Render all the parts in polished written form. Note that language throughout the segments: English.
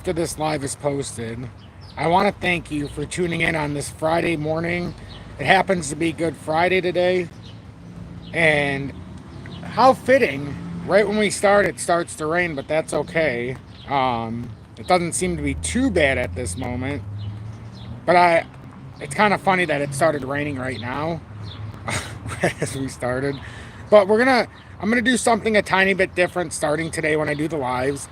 after this live is posted, I want to thank you for tuning in on this Friday morning. It happens to be Good Friday today, and how fitting, right when we start, it starts to rain, but that's okay. It doesn't seem to be too bad at this moment, but it's kind of funny that it started raining right now as we started. But I'm gonna do something a tiny bit different starting today when I do the lives.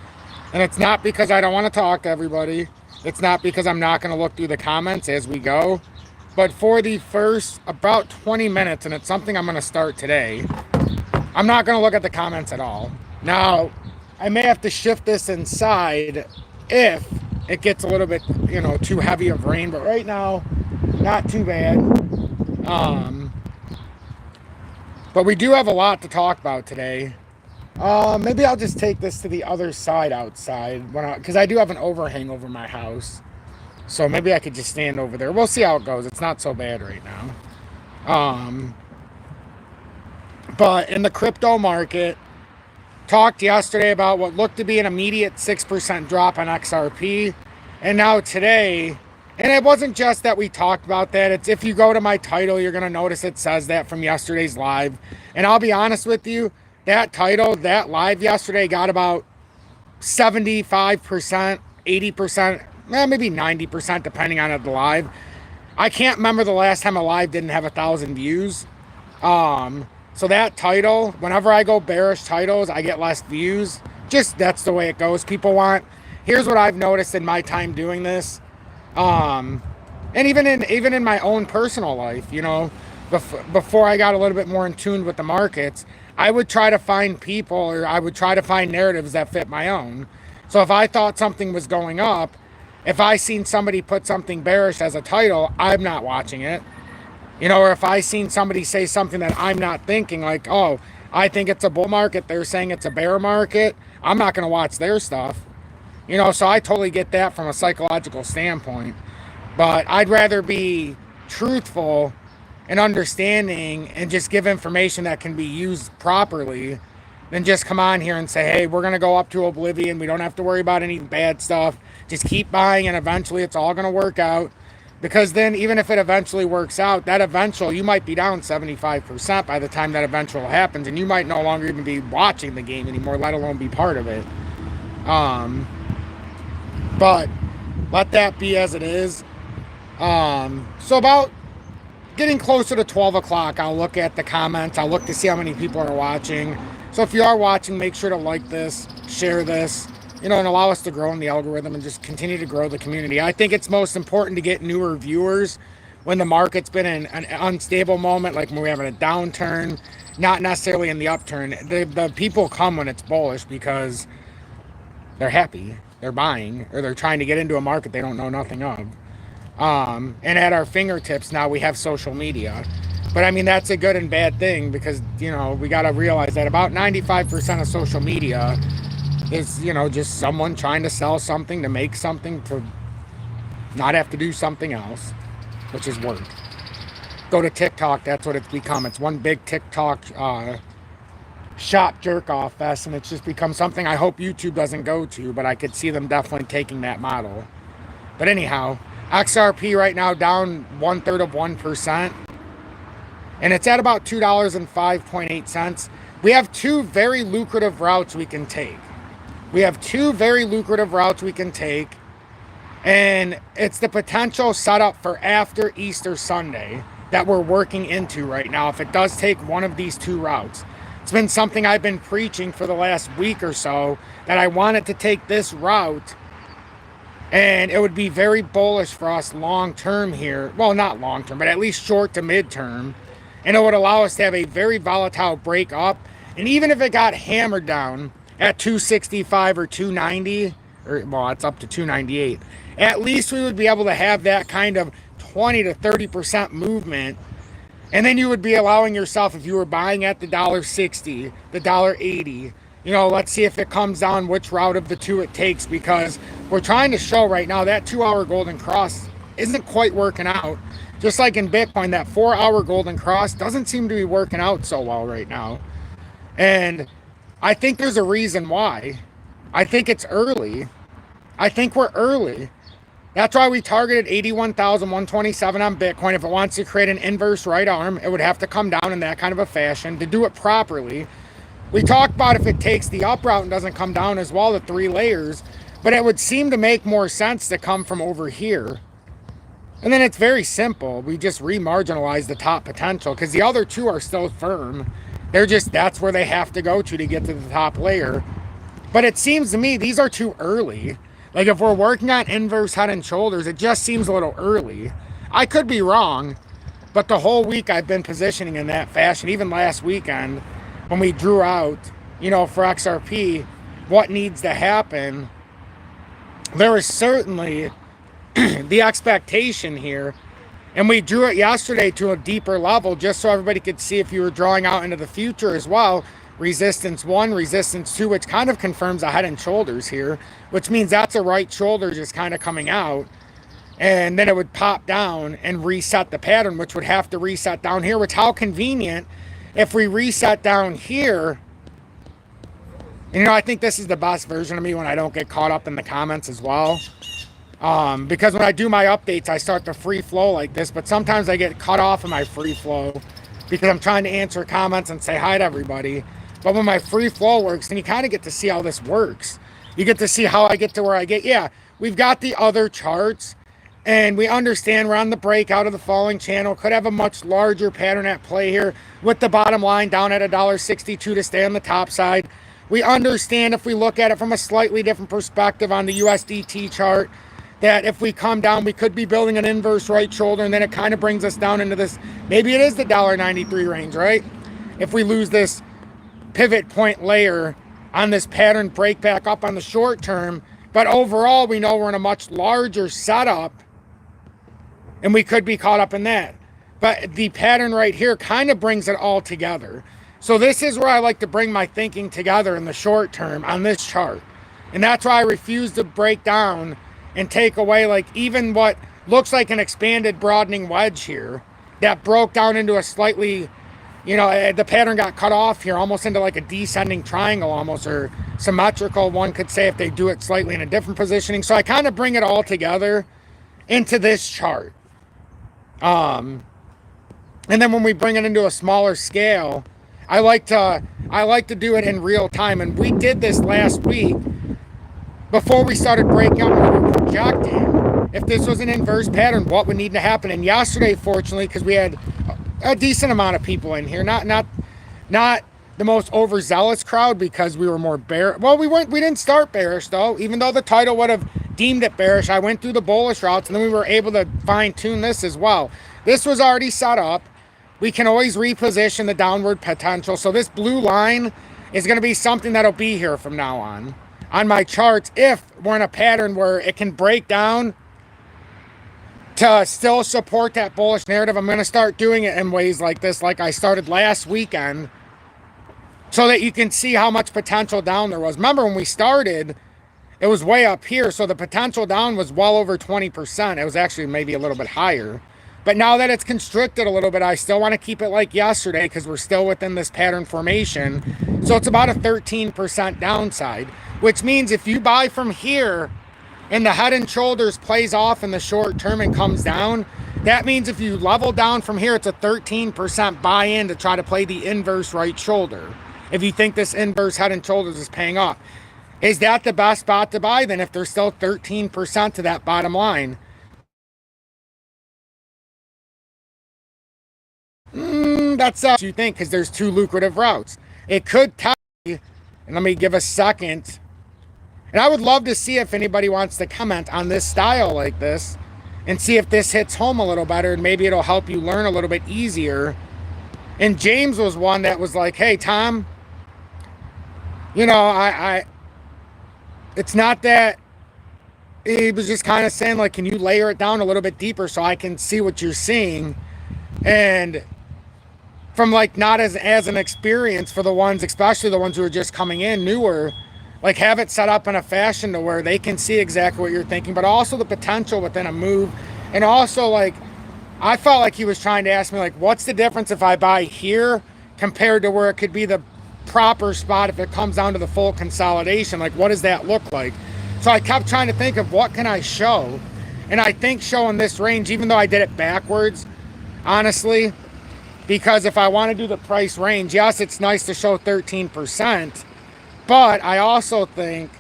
And it's not because I don't want to talk to everybody. It's not because I'm not going to look through the comments as we go. But for the first about 20 minutes, and it's something I'm going to start today, I'm not going to look at the comments at all. Now, I may have to shift this inside if it gets a little bit, too heavy of rain. But right now, not too bad. But we do have a lot to talk about today. Maybe I'll just take this to the other side outside because I do have an overhang over my house. So maybe I could just stand over there. We'll see how it goes. It's not so bad right now. But in the crypto market, talked yesterday about what looked to be an immediate 6% drop on XRP. And now today, and it wasn't just that we talked about that. It's if you go to my title, you're going to notice it says that from yesterday's live. And I'll be honest with you, that title, that live yesterday got about 75%, 80%, maybe 90%, depending on the live. I can't remember the last time a live didn't have 1,000 views. So that title, whenever I go bearish titles, I get less views. Just that's the way it goes. Here's what I've noticed in my time doing this. And even in my own personal life, before I got a little bit more in tune with the markets, I would try to find people, or I would try to find narratives that fit my own. So if I thought something was going up, if I seen somebody put something bearish as a title, I'm not watching it. Or if I seen somebody say something that I'm not thinking, like, oh, I think it's a bull market, they're saying it's a bear market, I'm not going to watch their stuff. So I totally get that from a psychological standpoint. But I'd rather be truthful and understanding and just give information that can be used properly than just come on here and say, hey, we're going to go up to oblivion. We don't have to worry about any bad stuff. Just keep buying and eventually it's all going to work out. Because then even if it eventually works out, you might be down 75% by the time that eventual happens, and you might no longer even be watching the game anymore, let alone be part of it. But let that be as it is. So about getting closer to 12 o'clock, I'll look at the comments. I'll look to see how many people are watching. So if you are watching, make sure to like this, share this, and allow us to grow in the algorithm and just continue to grow the community. I think it's most important to get newer viewers when the market's been in an unstable moment, like when we're having a downturn, not necessarily in the upturn. The people come when it's bullish because they're happy, they're buying, or they're trying to get into a market they don't know nothing of. And at our fingertips now we have social media. But I mean, that's a good and bad thing because, we got to realize that about 95% of social media is, just someone trying to sell something, to make something, to not have to do something else, which is work. Go to TikTok, that's what it's become. It's one big TikTok shop jerk-off fest, and it's just become something I hope YouTube doesn't go to, but I could see them definitely taking that model. But anyhow, XRP right now down 1/3%, and it's at about $2.05.8. We have two very lucrative routes we can take. And it's the potential setup for after Easter Sunday that we're working into right now if it does take one of these two routes. It's been something I've been preaching for the last week or so, that I wanted to take this route, and it would be very bullish for us long term here. Well, not long term, but at least short to mid term. And it would allow us to have a very volatile break up. And even if it got hammered down at 265 or 290, or well, it's up to 298, at least we would be able to have that kind of 20 to 30% movement. And then you would be allowing yourself, if you were buying at the $1.60, the $1.80, let's see if it comes down which route of the two it takes, because we're trying to show right now that 2-hour golden cross isn't quite working out. Just like in Bitcoin, that 4-hour golden cross doesn't seem to be working out so well right now. And I think there's a reason why. I think it's early. I think we're early. That's why we targeted 81,127 on Bitcoin. If it wants to create an inverse right arm, it would have to come down in that kind of a fashion to do it properly. We talked about if it takes the up route and doesn't come down as well, the 3 layers, but it would seem to make more sense to come from over here. And then it's very simple. We just remarginalize the top potential because the other 2 are still firm. They're just, that's where they have to go to get to the top layer. But it seems to me these are too early. Like if we're working on inverse head and shoulders, it just seems a little early. I could be wrong, but the whole week I've been positioning in that fashion. Even last weekend when we drew out, you know, for XRP, what needs to happen, there is certainly the expectation here. And we drew it yesterday to a deeper level just so everybody could see if you were drawing out into the future as well. Resistance 1, resistance 2, which kind of confirms a head and shoulders here, which means that's a right shoulder just kind of coming out. And then it would pop down and reset the pattern, which would have to reset down here, which how convenient if we reset down here. And, you know, I think this is the best version of me when I don't get caught up in the comments as well. Because when I do my updates, I start to free flow like this, but sometimes I get cut off in my free flow because I'm trying to answer comments and say hi to everybody. But when my free flow works, then you kind of get to see how this works. You get to see how I get to where I get. Yeah, we've got the other charts, and we understand we're on the breakout of the falling channel. Could have a much larger pattern at play here with the bottom line down at $1.62 to stay on the top side. We understand if we look at it from a slightly different perspective on the USDT chart, that if we come down, we could be building an inverse right shoulder, and then it kind of brings us down into this, maybe it is the $1.93 range, right? If we lose this pivot point layer on this pattern, break back up on the short term, but overall we know we're in a much larger setup and we could be caught up in that. But the pattern right here kind of brings it all together. So this is where I like to bring my thinking together in the short term on this chart, and that's why I refuse to break down and take away like even what looks like an expanded broadening wedge here that broke down into a slightly, you know, the pattern got cut off here almost into like a descending triangle almost, or symmetrical, one could say, if they do it slightly in a different positioning. So I kind of bring it all together into this chart. And then when we bring it into a smaller scale, I like to do it in real time. And we did this last week before we started breaking up what we were projecting. If this was an inverse pattern, what would need to happen? And yesterday, fortunately, because we had a decent amount of people in here, not the most overzealous crowd, because we were more bearish. Well, we didn't start bearish though, even though the title would have deemed it bearish. I went through the bullish routes, and then we were able to fine tune this as well. This was already set up. We can always reposition the downward potential. So this blue line is going to be something that'll be here from now on my charts, if we're in a pattern where it can break down to still support that bullish narrative. I'm going to start doing it in ways like this, like I started last weekend, so that you can see how much potential down there was. Remember when we started, it was way up here, so the potential down was well over 20%. It was actually maybe a little bit higher. But now that it's constricted a little bit, I still want to keep it like yesterday because we're still within this pattern formation. So it's about a 13% downside, which means if you buy from here and the head and shoulders plays off in the short term and comes down, that means if you level down from here, it's a 13% buy-in to try to play the inverse right shoulder. If you think this inverse head and shoulders is paying off, is that the best spot to buy then if there's still 13% to that bottom line? That's what you think, because there's 2 lucrative routes. It could tell you, and let me give a second. And I would love to see if anybody wants to comment on this style like this and see if this hits home a little better, and maybe it'll help you learn a little bit easier. And James was one that was like, hey, Tom, you know, it's not that, he was just kind of saying like, can you layer it down a little bit deeper so I can see what you're seeing? And from like not as an experience for the ones, especially the ones who are just coming in newer, like have it set up in a fashion to where they can see exactly what you're thinking, but also the potential within a move. And also, like, I felt like he was trying to ask me, like, what's the difference if I buy here compared to where it could be the proper spot if it comes down to the full consolidation? Like, what does that look like? So I kept trying to think of what can I show. And I think showing this range, even though I did it backwards, honestly, because if I want to do the price range, yes, it's nice to show 13%, but I also think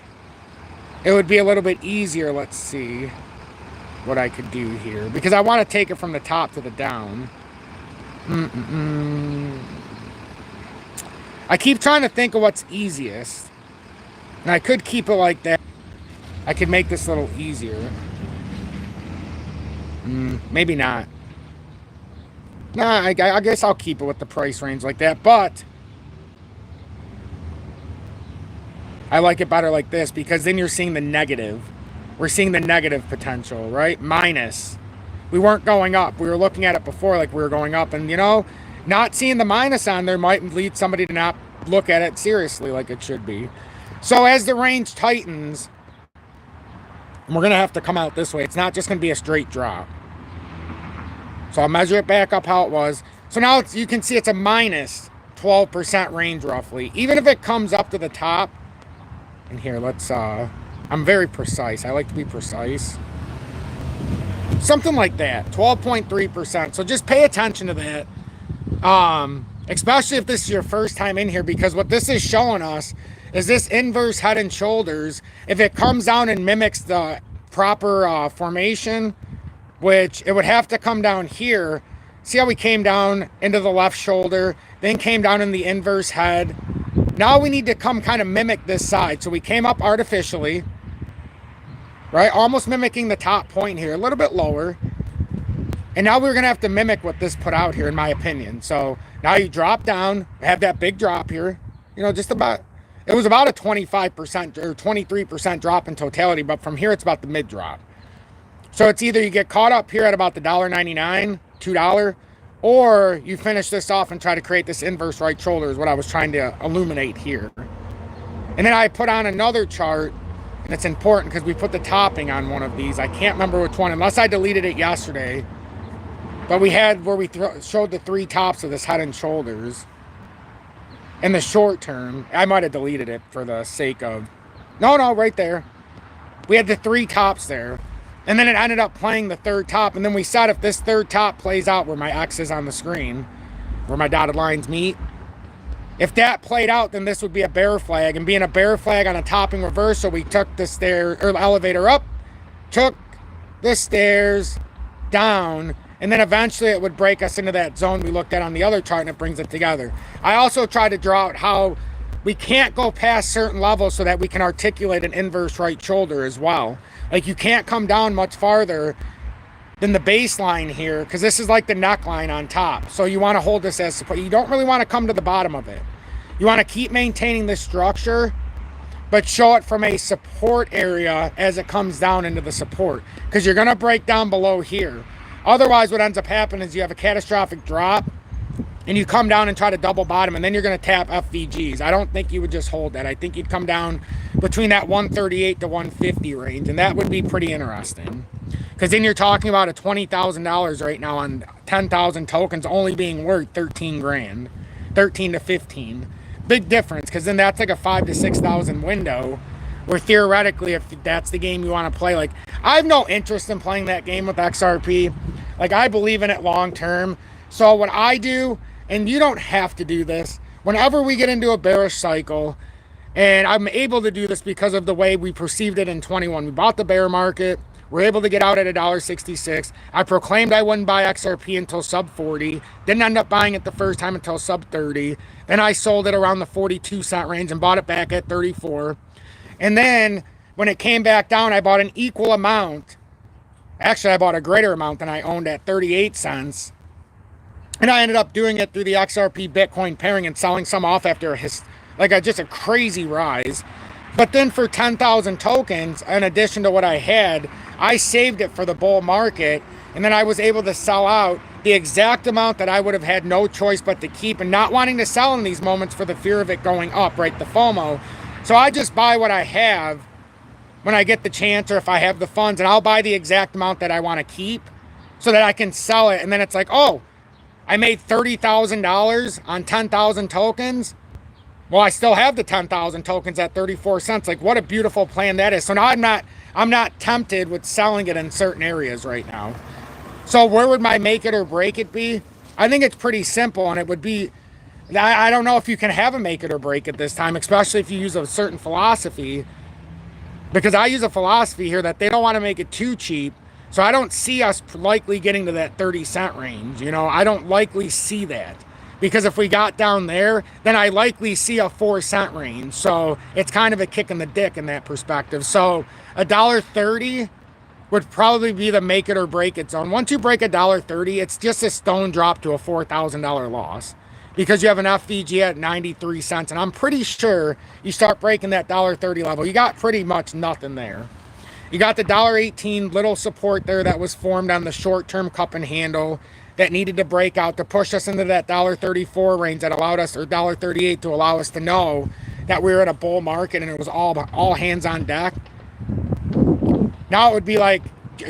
it would be a little bit easier. Let's see what I could do here, because I want to take it from the top to the down. I keep trying to think of what's easiest, and I could keep it like that. I could make this a little easier. Maybe not. Nah, I guess I'll keep it with the price range like that, but I like it better like this, because then you're seeing the negative. We're seeing the negative potential, right? Minus. We weren't going up. We were looking at it before like we were going up, and you know, not seeing the minus on there might lead somebody to not look at it seriously like it should be. So as the range tightens, and we're going to have to come out this way. It's not just going to be a straight drop. So I'll measure it back up how it was. So now you can see it's a minus 12% range roughly. Even if it comes up to the top. And here, let's, I'm very precise. I like to be precise. Something like that, 12.3%. So just pay attention to that. Especially if this is your first time in here, because what this is showing us is this inverse head and shoulders. If it comes down and mimics the proper formation, which it would have to come down here. See how we came down into the left shoulder, then came down in the inverse head. Now we need to come kind of mimic this side. So we came up artificially, right? Almost mimicking the top point here, a little bit lower. And now we're going to have to mimic what this put out here, in my opinion. So now you drop down, have that big drop here, you know, just about, it was about a 25% or 23% drop in totality, but from here it's about the mid drop. So it's either you get caught up here at about the $1.99, $2, or you finish this off and try to create this inverse right shoulder is what I was trying to illuminate here. And then I put on another chart, and it's important because we put the topping on one of these. I can't remember which one, unless I deleted it yesterday. But we had where we showed the three tops of this head and shoulders. In the short term, I might have deleted it for the sake of... No, right there. We had the three tops there. And then it ended up playing the third top. And then we said if this third top plays out where my X is on the screen, where my dotted lines meet, if that played out, then this would be a bear flag. And being a bear flag on a topping reversal, we took the stair or the elevator up, took the stairs down, and then eventually it would break us into that zone we looked at on the other chart, and it brings it together. I also tried to draw out how we can't go past certain levels so that we can articulate an inverse right shoulder as well. Like you can't come down much farther than the baseline here, because this is like the neckline on top. So you want to hold this as support. You don't really want to come to the bottom of it. You want to keep maintaining this structure, but show it from a support area as it comes down into the support, because you're going to break down below here. Otherwise, what ends up happening is you have a catastrophic drop, and you come down and try to double bottom, and then you're going to tap FVGs. I don't think you would just hold that. I think you'd come down between that 138 to 150 range, and that would be pretty interesting. Because then you're talking about a $20,000 right now on 10,000 tokens only being worth 13 grand, 13 to 15. Big difference, because then that's like a 5,000 to 6,000 window, where theoretically, if that's the game you want to play, like, I have no interest in playing that game with XRP. Like, I believe in it long term. So what I do, and you don't have to do this, whenever we get into a bearish cycle, and I'm able to do this because of the way we perceived it in 21. We bought the bear market. We're able to get out at $1.66. I proclaimed I wouldn't buy XRP until sub 40. Didn't end up buying it the first time until sub 30. Then I sold it around the 42 cent range and bought it back at 34. And then when it came back down, I bought an equal amount. Actually, I bought a greater amount than I owned at 38 cents. And I ended up doing it through the XRP Bitcoin pairing and selling some off after just a crazy rise. But then for 10,000 tokens, in addition to what I had, I saved it for the bull market. And then I was able to sell out the exact amount that I would have had no choice but to keep, and not wanting to sell in these moments for the fear of it going up, right? The FOMO. So I just buy what I have when I get the chance, or if I have the funds, and I'll buy the exact amount that I want to keep so that I can sell it. And then it's like, oh, I made $30,000 on 10,000 tokens. Well, I still have the 10,000 tokens at 34 cents. Like, what a beautiful plan that is. So now I'm not tempted with selling it in certain areas right now. So where would my make it or break it be? I think it's pretty simple, and it would be, I don't know if you can have a make it or break it this time, especially if you use a certain philosophy, because I use a philosophy here that they don't want to make it too cheap. So I don't see us likely getting to that 30-cent range. You know, I don't likely see that. Because if we got down there, then I likely see a 4-cent range. So it's kind of a kick in the dick in that perspective. So $1.30 would probably be the make it or break it zone. Once you break $1.30, it's just a stone drop to a $4,000 loss. Because you have an FVG at 93 cents. And I'm pretty sure you start breaking that $1.30 level, you got pretty much nothing there. You got the $1.18 little support there that was formed on the short-term cup and handle that needed to break out to push us into that $1.34 range that allowed us, or $1.38, to allow us to know that we were in a bull market and it was all hands on deck. Now it would be like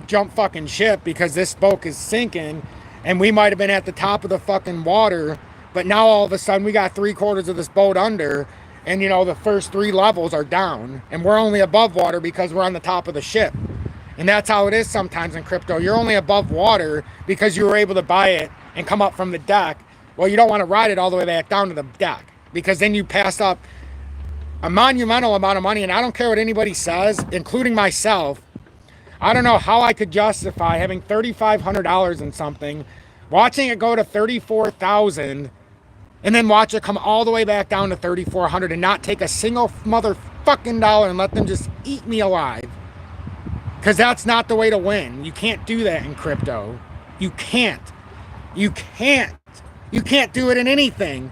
jump fucking ship, because this boat is sinking and we might have been at the top of the fucking water, but now all of a sudden we got 3/4 of this boat under, and you know, the first 3 levels are down and we're only above water because we're on the top of the ship. And that's how it is sometimes in crypto. You're only above water because you were able to buy it and come up from the deck. Well, you don't want to ride it all the way back down to the deck, because then you pass up a monumental amount of money. And I don't care what anybody says, including myself. I don't know how I could justify having $3,500 in something, watching it go to 34,000, and then watch it come all the way back down to 3,400 and not take a single motherfucking dollar and let them just eat me alive. Because that's not the way to win. You can't do that in crypto. You can't. You can't. You can't do it in anything.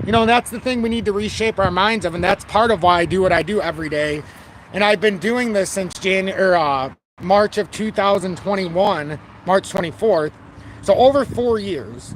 You know, that's the thing we need to reshape our minds of, and that's part of why I do what I do every day. And I've been doing this since March of 2021, March 24th. So over 4 years.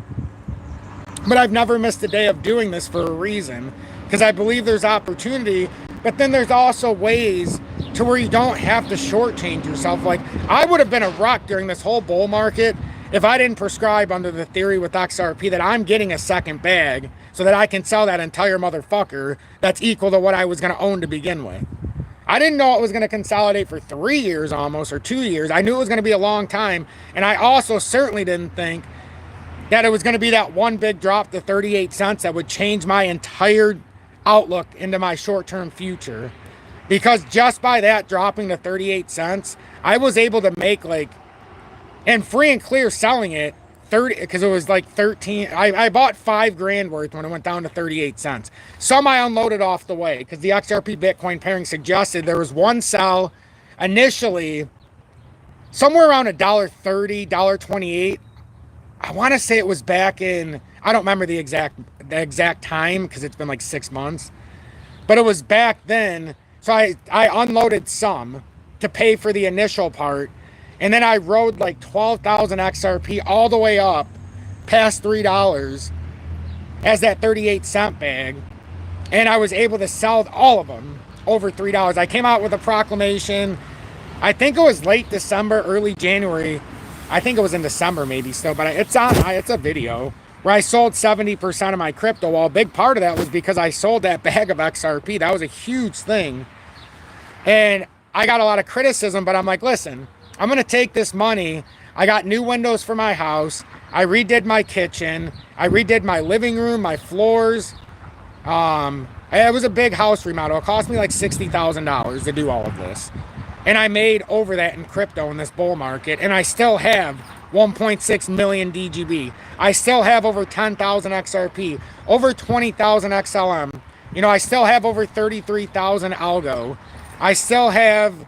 But I've never missed a day of doing this for a reason, because I believe there's opportunity, but then there's also ways to where you don't have to shortchange yourself. Like, I would have been a wreck during this whole bull market if I didn't prescribe under the theory with XRP that I'm getting a second bag so that I can sell that entire motherfucker that's equal to what I was going to own to begin with. I didn't know it was going to consolidate for 3 years almost, or 2 years. I knew it was going to be a long time. And I also certainly didn't think that it was going to be that one big drop to 38 cents that would change my entire outlook into my short-term future. Because just by that dropping to 38 cents, I was able to make, like, and free and clear selling it, 30, because it was like 13. I bought $5,000 worth when it went down to 38 cents. Some I unloaded off the way, because the XRP Bitcoin pairing suggested there was one sell initially somewhere around $1.30, $1.28. I want to say it was back in, I don't remember the exact time, because it's been like 6 months, but it was back then. So I unloaded some to pay for the initial part, and then I rode like 12,000 XRP all the way up past $3 as that 38-cent bag, and I was able to sell all of them over $3. I came out with a proclamation, I think it was late December, early January. I think it was in December maybe still, but it's a video where I sold 70% of my crypto. Well, a big part of that was because I sold that bag of XRP. That was a huge thing. And I got a lot of criticism, but I'm like, listen, I'm going to take this money. I got new windows for my house. I redid my kitchen. I redid my living room, my floors. It was a big house remodel. It cost me like $60,000 to do all of this. And I made over that in crypto in this bull market. And I still have 1.6 million DGB. I still have over 10,000 XRP, over 20,000 XLM. You know, I still have over 33,000 algo. I still have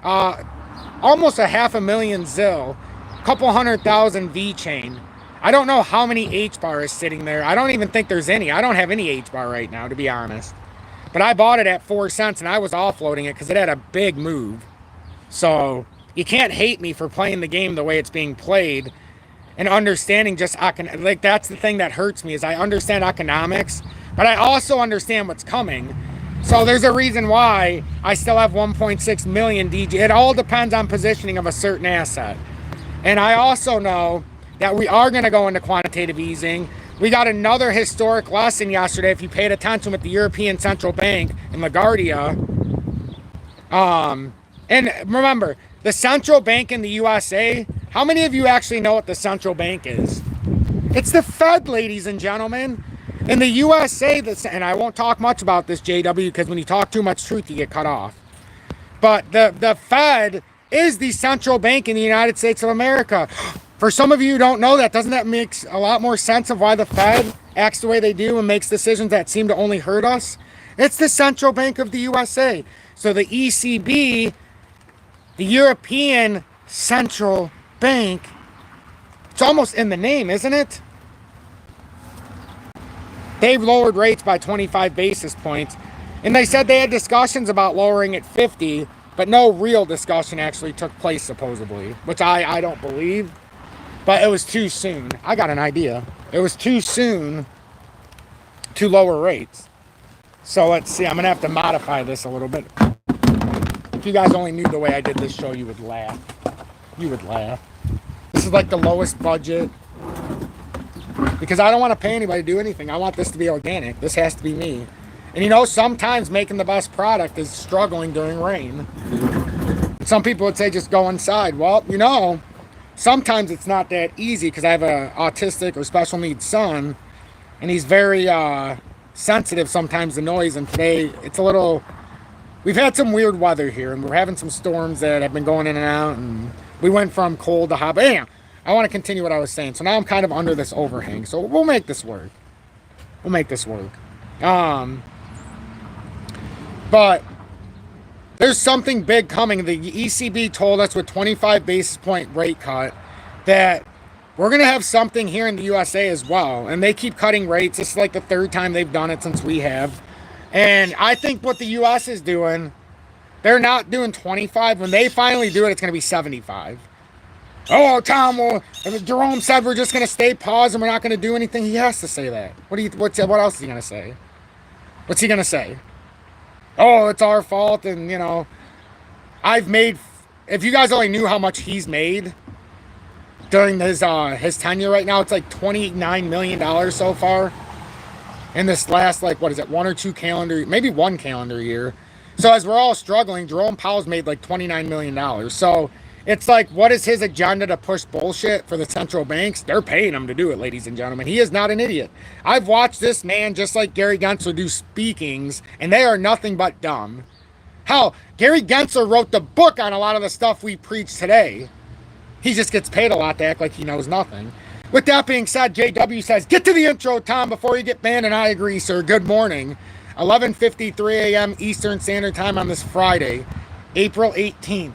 almost 500,000 ZIL, a couple 100,000 V-Chain. I don't know how many H-bar is sitting there. I don't even think there's any. I don't have any H-bar right now, to be honest. But I bought it at 4 cents and I was offloading it because it had a big move. So you can't hate me for playing the game the way it's being played and understanding just, like, that's the thing that hurts me, is I understand economics, but I also understand what's coming. So there's a reason why I still have 1.6 million DG. It all depends on positioning of a certain asset. And I also know that we are going to go into quantitative easing. we got another historic lesson yesterday, if you paid attention, with the European Central Bank and LaGuardia. And remember, the central bank in the USA, how many of you actually know what the central bank is? It's the Fed, ladies and gentlemen. In the USA, and I won't talk much about this, JW, because when you talk too much truth, you get cut off. But the Fed is the central bank in the United States of America. For some of you who don't know that, doesn't that make a lot more sense of why the Fed acts the way they do and makes decisions that seem to only hurt us? It's the central bank of the USA. So the ECB, the European Central Bank, it's almost in the name, isn't it? They've lowered rates by 25 basis points. And they said they had discussions about lowering it 50, but no real discussion actually took place, supposedly, which I don't believe. But it was too soon. I got an idea. It was too soon to lower rates. So let's see. I'm going to have to modify this a little bit. If you guys only knew the way I did this show, you would laugh. You would laugh. This is like the lowest budget. Because I don't want to pay anybody to do anything. I want this to be organic. This has to be me. And you know, sometimes making the best product is struggling during rain. Some people would say just go inside. Well, you know, sometimes it's not that easy, because I have an autistic or special needs son, and he's very sensitive sometimes to noise. And today it's a little, we've had some weird weather here, and we're having some storms that have been going in and out, and we went from cold to hot. But anyhow, I want to continue what I was saying. So now I'm kind of under this overhang. So we'll make this work. We'll make this work. But there's something big coming. The ECB told us with 25 basis point rate cut that we're going to have something here in the USA as well. And they keep cutting rates. This is like the third time they've done it since we have. And I think what the US is doing, they're not doing 25. When they finally do it, it's going to be 75. Oh, Tom, well, Jerome said we're just going to stay paused and we're not going to do anything. He has to say that. What else is he going to say? What's he going to say? Oh, it's our fault. And, you know, I've made, if you guys only knew how much he's made during his tenure right now, it's like $29 million so far in this last, like, what is it, one calendar year. So as we're all struggling, Jerome Powell's made like $29 million. So it's like, what is his agenda to push bullshit for the central banks? They're paying him to do it, ladies and gentlemen. He is not an idiot. I've watched this man, just like Gary Gensler, do speakings, and they are nothing but dumb. Hell, Gary Gensler wrote the book on a lot of the stuff we preach today. He just gets paid a lot to act like he knows nothing. With that being said, JW says, get to the intro, Tom, before you get banned, and I agree, sir. Good morning. 11:53 a.m. Eastern Standard Time on this Friday, April 18th.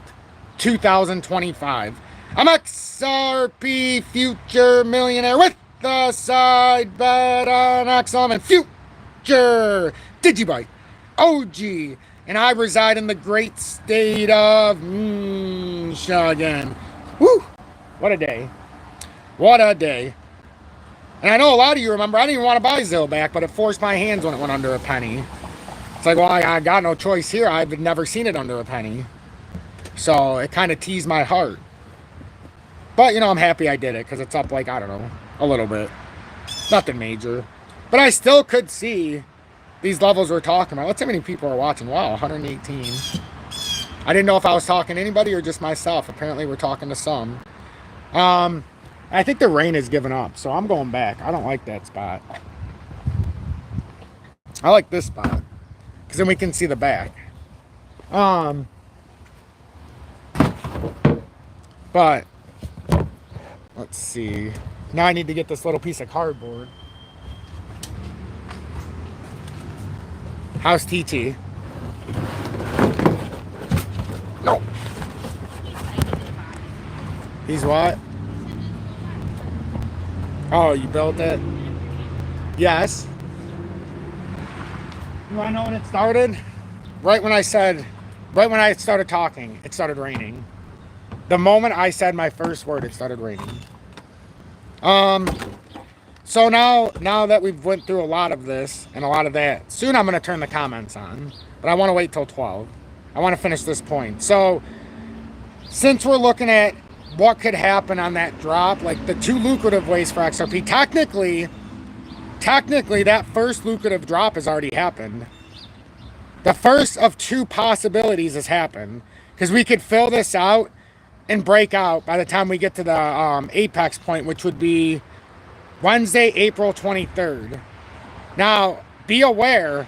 2025. I'm XRP future millionaire with the side bet on XM and future Digibyte OG, and I reside in the great state of Michigan. Woo! What a day! What a day! And I know a lot of you remember I didn't even want to buy Zillow back, but it forced my hands when it went under a penny. It's like, well, I got no choice here. I've never seen it under a penny. So it kind of teased my heart. But, you know, I'm happy I did it, because it's up like, I don't know, a little bit. Nothing major. But I still could see these levels we're talking about. Let's see how many people are watching. Wow, 118. I didn't know if I was talking to anybody or just myself. Apparently we're talking to some. I think the rain has given up, so I'm going back. I don't like that spot. I like this spot, because then we can see the back. But let's see. Now I need to get this little piece of cardboard. How's TT? No. He's what? Oh, you built it? Yes. You want to know when it started? Right when I started talking, it started raining. The moment I said my first word, it started raining. So now that we've went through a lot of this and a lot of that, soon I'm going to turn the comments on. But I want to wait till 12. I want to finish this point. So since we're looking at what could happen on that drop, like the two lucrative ways for XRP, technically technically that first lucrative drop has already happened. The first of two possibilities has happened, because we could fill this out and break out by the time we get to the apex point, which would be Wednesday, April 23rd. Now, be aware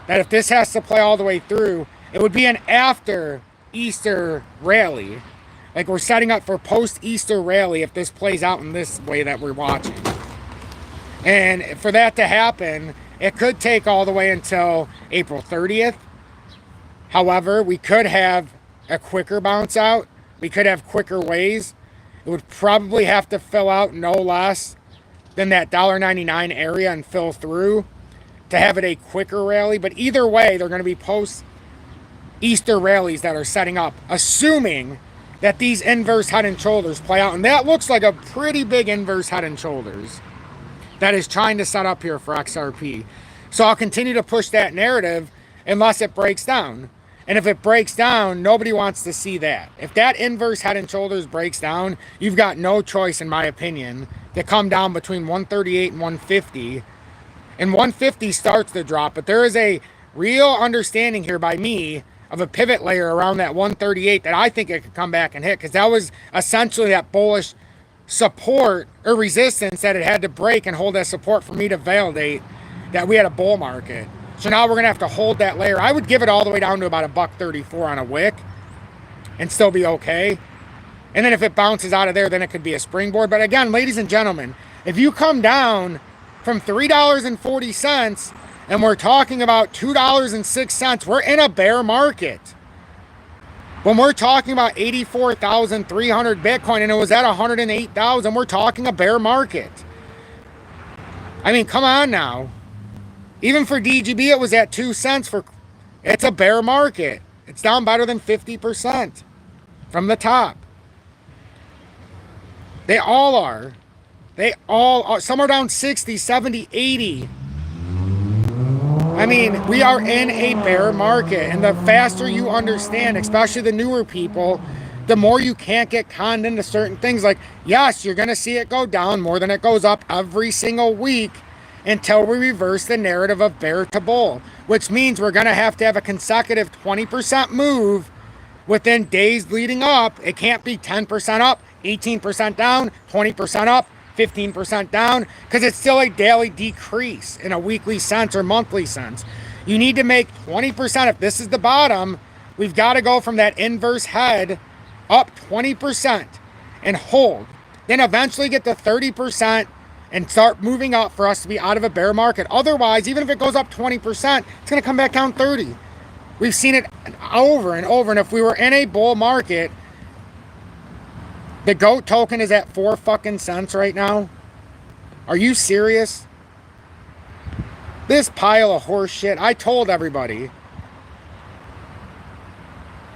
that if this has to play all the way through, it would be an after Easter rally. Like, we're setting up for post-Easter rally if this plays out in this way that we're watching. And for that to happen, it could take all the way until April 30th. However, we could have a quicker bounce out. We could have quicker ways. It would probably have to fill out no less than that $1.99 area and fill through to have it a quicker rally. But either way, they're going to be post-Easter rallies that are setting up, assuming that these inverse head and shoulders play out. And that looks like a pretty big inverse head and shoulders that is trying to set up here for XRP. So I'll continue to push that narrative unless it breaks down. And if it breaks down, nobody wants to see that. If that inverse head and shoulders breaks down, you've got no choice, in my opinion, to come down between 138 and 150. And 150 starts the drop, but there is a real understanding here by me of a pivot layer around that 138 that I think it could come back and hit, because that was essentially that bullish support or resistance that it had to break and hold that support for me to validate that we had a bull market. So now we're going to have to hold that layer. I would give it all the way down to about $1.34 on a wick and still be okay. And then if it bounces out of there, then it could be a springboard. But again, ladies and gentlemen, if you come down from $3.40 and we're talking about $2.06, we're in a bear market. When we're talking about 84,300 Bitcoin and it was at 108,000, we're talking a bear market. I mean, come on now. Even for DGB, it was at 2 cents for, it's a bear market. It's down better than 50% from the top. They all are. They all are. Some are down 60, 70, 80. I mean, we are in a bear market, and the faster you understand, especially the newer people, the more you can't get conned into certain things. Like, yes, you're going to see it go down more than it goes up every single week until we reverse the narrative of bear to bull, which means we're going to have a consecutive 20% move within days leading up. It can't be 10% up, 18% down, 20% up, 15% down, because it's still a daily decrease in a weekly sense or monthly sense. You need to make 20%. If this is the bottom, we've got to go from that inverse head up 20% and hold. Then eventually get to 30% and start moving up for us to be out of a bear market. Otherwise, even if it goes up 20%, it's going to come back down 30. We've seen it over and over. And if we were in a bull market, the GOAT token is at 4 fucking cents right now. Are you serious? This pile of horse shit. I told everybody.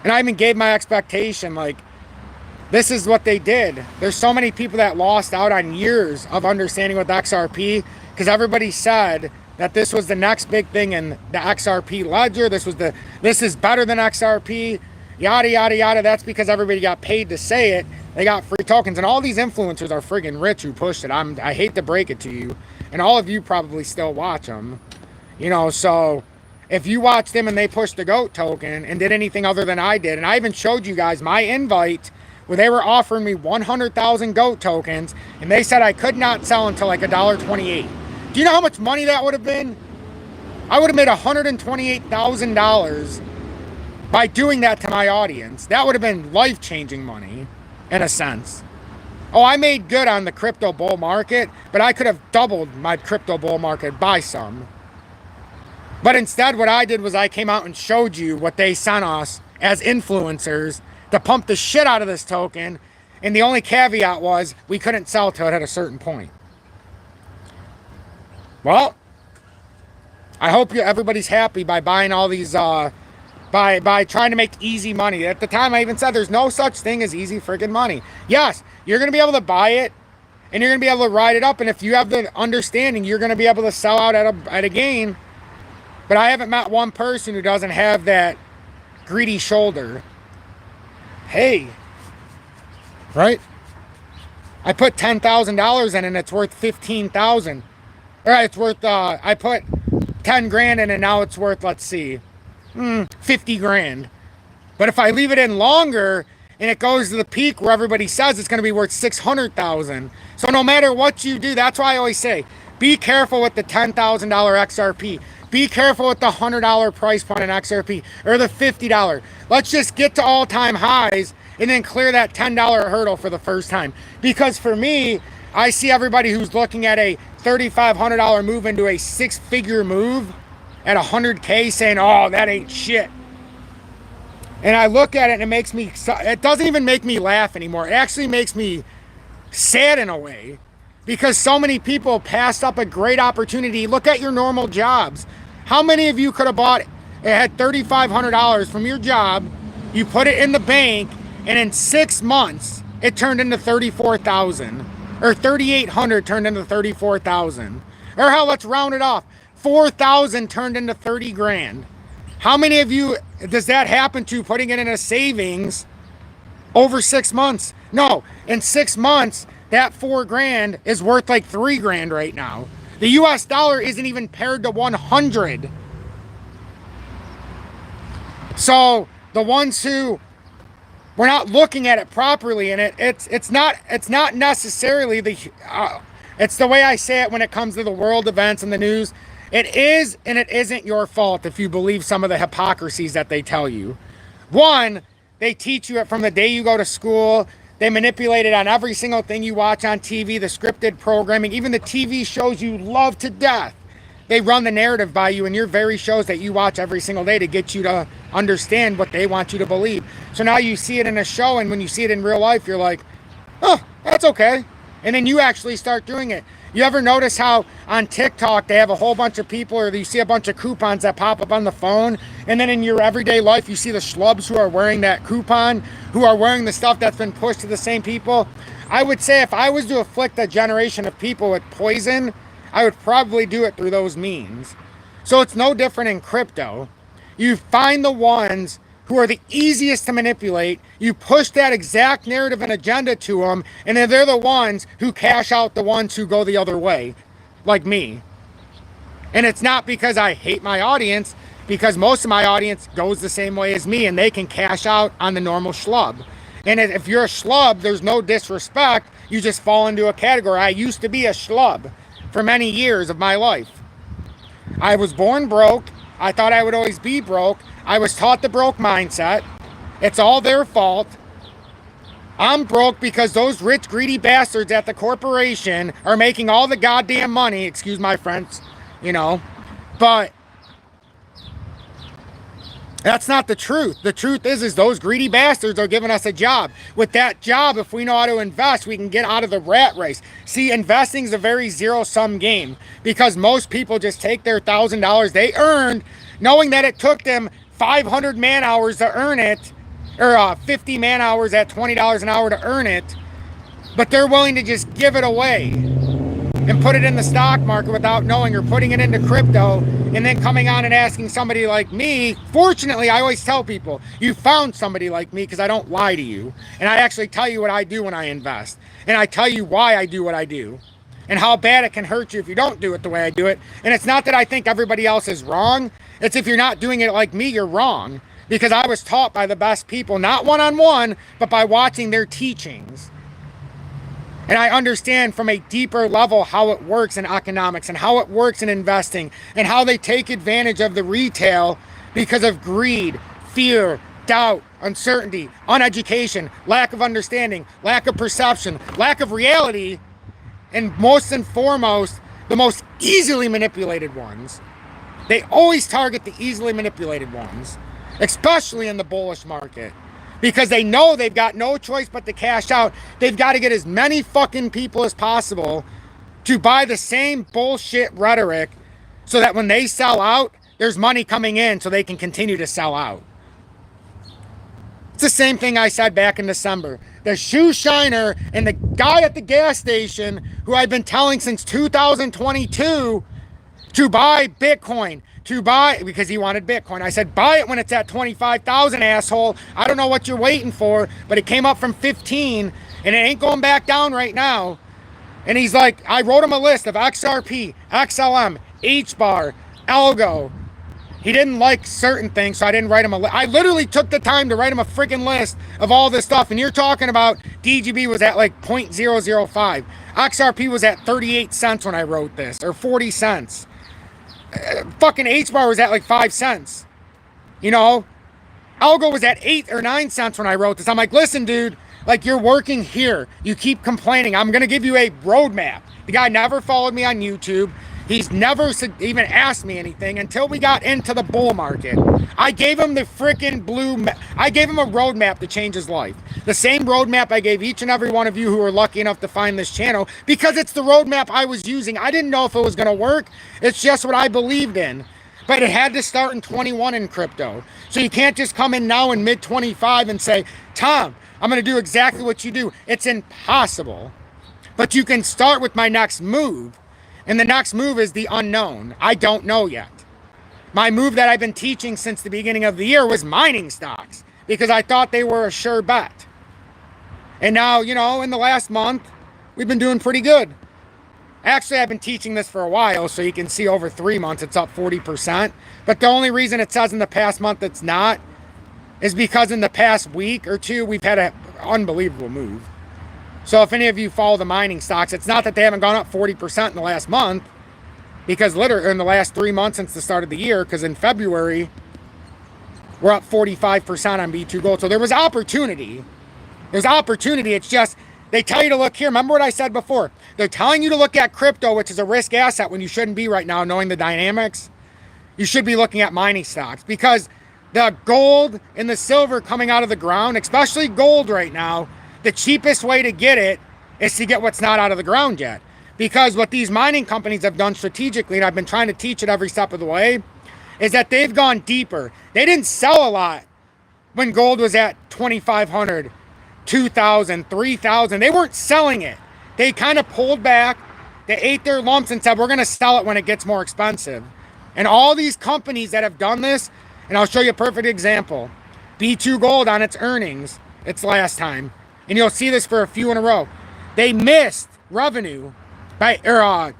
And I even gave my expectation, like, this is what they did. There's so many people that lost out on years of understanding with XRP because everybody said that this was the next big thing in the XRP ledger. This is better than XRP, yada, yada, yada. That's because everybody got paid to say it. They got free tokens, and all these influencers are friggin' rich who pushed it. I hate to break it to you, and all of you probably still watch them. You know, so if you watched them and they pushed the GOAT token and did anything other than I did, and I even showed you guys my invite where they were offering me 100,000 GOAT tokens, and they said I could not sell until like $1.28. Do you know how much money that would have been? I would have made $128,000 by doing that to my audience. That would have been life-changing money, in a sense. Oh, I made good on the crypto bull market, but I could have doubled my crypto bull market by some. But instead, what I did was I came out and showed you what they sent us as influencers to pump the shit out of this token, and the only caveat was we couldn't sell to it at a certain point. Well, I hope everybody's happy by buying all these, by trying to make easy money. At the time, I even said there's no such thing as easy friggin' money. Yes, you're going to be able to buy it, and you're going to be able to ride it up, and if you have the understanding, you're going to be able to sell out at a gain. But I haven't met one person who doesn't have that greedy shoulder. Hey, right? I put $10,000 in and it's worth $15,000. All right, it's worth, I put 10 grand in and now it's worth, let's see, 50 grand. But if I leave it in longer and it goes to the peak where everybody says it's going to be worth 600,000. So no matter what you do, that's why I always say, be careful with the $10,000 XRP. Be careful with the $100 price point in XRP or the $50. Let's just get to all-time highs and then clear that $10 hurdle for the first time. Because for me, I see everybody who's looking at a $3,500 move into a six-figure move at 100K saying, oh, that ain't shit. And I look at it and it makes me, it doesn't even make me laugh anymore. It actually makes me sad in a way because so many people passed up a great opportunity. Look at your normal jobs. How many of you could have bought, it had $3,500 from your job, you put it in the bank, and in 6 months, it turned into 34,000, or 3,800 turned into 34,000, or hell, let's round it off, 4,000 turned into 30 grand. How many of you does that happen to putting it in a savings over 6 months? No, in 6 months, that 4 grand is worth like 3 grand right now. The US dollar isn't even paired to 100. So the ones who we're not looking at it properly, and it's not necessarily the it's the way I say it when it comes to the world events and the news. It is and it isn't your fault if you believe some of the hypocrisies that they tell you. One, they teach you it from the day you go to school. They manipulate it on every single thing you watch on TV, the scripted programming, even the TV shows you love to death. They run the narrative by you in your very shows that you watch every single day to get you to understand what they want you to believe. So now you see it in a show, and when you see it in real life, you're like, oh, that's okay. And then you actually start doing it. You ever notice how on TikTok they have a whole bunch of people, or you see a bunch of coupons that pop up on the phone, and then in your everyday life you see the schlubs who are wearing that coupon, who are wearing the stuff that's been pushed to the same people? I would say if I was to afflict a generation of people with poison, I would probably do it through those means. So it's no different in crypto. You find the ones who are the easiest to manipulate, you push that exact narrative and agenda to them, and then they're the ones who cash out the ones who go the other way, like me. And it's not because I hate my audience, because most of my audience goes the same way as me, and they can cash out on the normal schlub. And if you're a schlub, there's no disrespect, you just fall into a category. I used to be a schlub for many years of my life. I was born broke. I thought I would always be broke. I was taught the broke mindset. It's all their fault. I'm broke because those rich, greedy bastards at the corporation are making all the goddamn money. Excuse my French, you know. But that's not the truth. The truth is those greedy bastards are giving us a job. With that job, if we know how to invest, we can get out of the rat race. See, investing is a very zero-sum game because most people just take their $1,000 they earned, knowing that it took them 500 man hours to earn it, or 50 man hours at $20 an hour to earn it, but they're willing to just give it away and put it in the stock market without knowing, or putting it into crypto and then coming on and asking somebody like me. Fortunately, I always tell people, you found somebody like me because I don't lie to you. And I actually tell you what I do when I invest. And I tell you why I do what I do and how bad it can hurt you if you don't do it the way I do it. And it's not that I think everybody else is wrong. It's if you're not doing it like me, you're wrong. Because I was taught by the best people, not one-on-one, but by watching their teachings. And I understand from a deeper level how it works in economics and how it works in investing and how they take advantage of the retail because of greed, fear, doubt, uncertainty, uneducation, lack of understanding, lack of perception, lack of reality, and most and foremost, the most easily manipulated ones. They always target the easily manipulated ones, especially in the bullish market. Because they know they've got no choice but to cash out. They've got to get as many fucking people as possible to buy the same bullshit rhetoric so that when they sell out, there's money coming in so they can continue to sell out. It's the same thing I said back in December. The shoe shiner and the guy at the gas station who I've been telling since 2022 to buy Bitcoin, because he wanted Bitcoin. I said, buy it when it's at 25,000, asshole. I don't know what you're waiting for, but it came up from 15 and it ain't going back down right now. And he's like, I wrote him a list of XRP, XLM, HBAR, Algo. He didn't like certain things, so I didn't write him a list. I literally took the time to write him a freaking list of all this stuff. And you're talking about DGB was at like 0.005. XRP was at 38 cents when I wrote this, or 40 cents. Fucking HBAR was at like 5 cents. You know? Algo was at 8 or 9 cents when I wrote this. I'm like, listen, dude, like you're working here. You keep complaining. I'm going to give you a roadmap. The guy never followed me on YouTube. He's never even asked me anything until we got into the bull market. I gave him the freaking I gave him a roadmap to change his life. The same roadmap I gave each and every one of you who were lucky enough to find this channel, because it's the roadmap I was using. I didn't know if it was going to work. It's just what I believed in. But it had to start in 21 in crypto. So you can't just come in now in mid 25 and say, Tom, I'm going to do exactly what you do. It's impossible. But you can start with my next move. And the next move is the unknown. I don't know yet. My move that I've been teaching since the beginning of the year was mining stocks, because I thought they were a sure bet. And now, you know, in the last month, we've been doing pretty good. Actually, I've been teaching this for a while, so you can see over 3 months it's up 40%. But the only reason it says in the past month it's not is because in the past week or two, we've had an unbelievable move. So if any of you follow the mining stocks, it's not that they haven't gone up 40% in the last month, because literally in the last 3 months since the start of the year, because in February, we're up 45% on B2 Gold. So there was opportunity. There's opportunity. It's just, they tell you to look here. Remember what I said before? They're telling you to look at crypto, which is a risk asset, when you shouldn't be right now, knowing the dynamics. You should be looking at mining stocks, because the gold and the silver coming out of the ground, especially gold right now, the cheapest way to get it is to get what's not out of the ground yet. Because what these mining companies have done strategically, and I've been trying to teach it every step of the way, is that they've gone deeper. They didn't sell a lot when gold was at 2,500, 2,000, 3,000. They weren't selling it. They kind of pulled back. They ate their lumps and said, we're going to sell it when it gets more expensive. And all these companies that have done this, and I'll show you a perfect example. B2 Gold on its earnings, its last time, and you'll see this for a few in a row. They missed revenue by,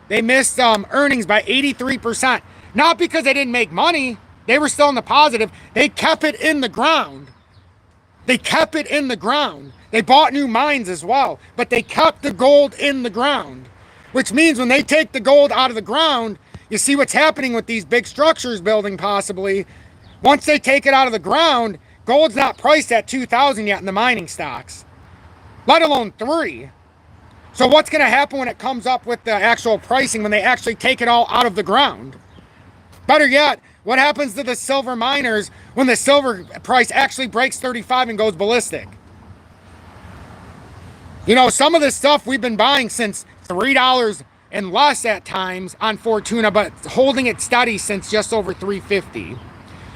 they missed earnings by 83%. Not because they didn't make money. They were still in the positive. They kept it in the ground. They kept it in the ground. They bought new mines as well, but they kept the gold in the ground, which means when they take the gold out of the ground, you see what's happening with these big structures building possibly. Once they take it out of the ground, gold's not priced at 2,000 yet in the mining stocks, let alone 3. So what's going to happen when it comes up with the actual pricing, when they actually take it all out of the ground? Better yet, what happens to the silver miners when the silver price actually breaks 35 and goes ballistic? You know, some of this stuff we've been buying since $3 and less at times on Fortuna, but holding it steady since just over $3.50.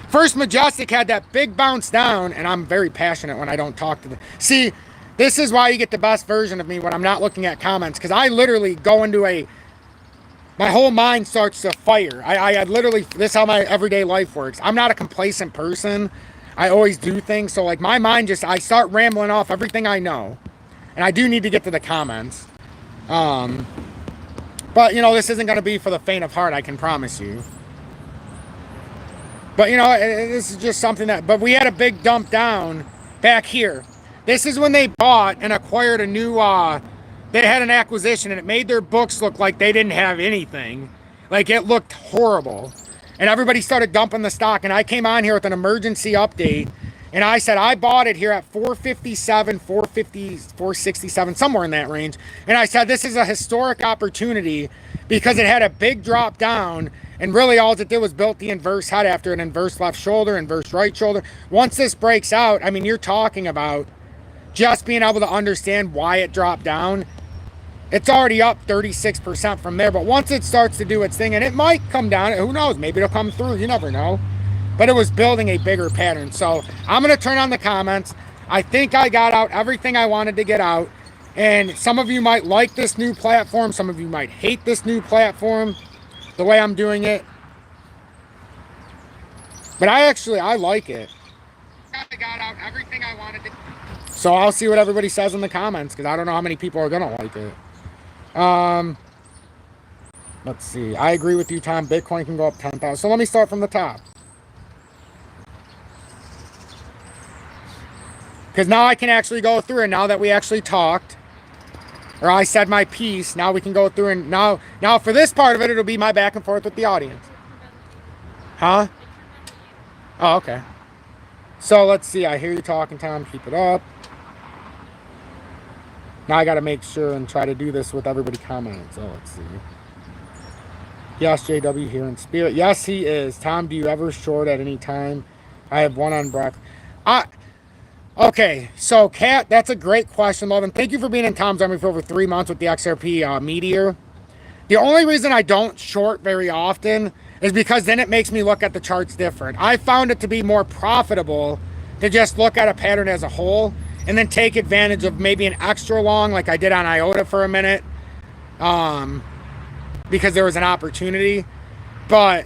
First Majestic had that big bounce down, and I'm very passionate when I don't talk to them. See, this is why you get the best version of me when I'm not looking at comments, because I literally go into my whole mind starts to fire. I literally, this is how my everyday life works. I'm not a complacent person. I always do things. So like my mind just, I start rambling off everything I know. And I do need to get to the comments. But you know, this isn't going to be for the faint of heart, I can promise you. But you know, this is just something that, but we had a big dump down back here. This is when they bought and acquired a new, they had an acquisition, and it made their books look like they didn't have anything. Like it looked horrible. And everybody started dumping the stock. And I came on here with an emergency update. And I said, I bought it here at 457, 450, 467, somewhere in that range. And I said, this is a historic opportunity because it had a big drop down. And really all it did was built the inverse head after an inverse left shoulder, inverse right shoulder. Once this breaks out, I mean, you're talking about just being able to understand why it dropped down. It's already up 36% from there. But once it starts to do its thing, and it might come down, who knows, maybe it'll come through, you never know. But it was building a bigger pattern. So I'm going to turn on the comments. I think I got out everything I wanted to get out. And some of you might like this new platform. Some of you might hate this new platform, the way I'm doing it. But I like it. I got out everything I wanted to. So I'll see what everybody says in the comments, because I don't know how many people are going to like it. Let's see. I agree with you, Tom. Bitcoin can go up 10,000. So let me start from the top. Because now I can actually go through, and now that we actually talked, or I said my piece, now we can go through, and now for this part of it, it'll be my back and forth with the audience. Huh? Oh, okay. So let's see. I hear you talking, Tom. Keep it up. Now I got to make sure and try to do this with everybody commenting. So let's see. Yes, JW here in spirit. Yes, he is. Tom, do you ever short at any time? I have one on breath. Okay, so Kat, that's a great question, love, and thank you for being in Tom's Army for over 3 months with the XRP Meteor. The only reason I don't short very often is because then it makes me look at the charts different. I found it to be more profitable to just look at a pattern as a whole and then take advantage of maybe an extra long like I did on IOTA for a minute. Because there was an opportunity, but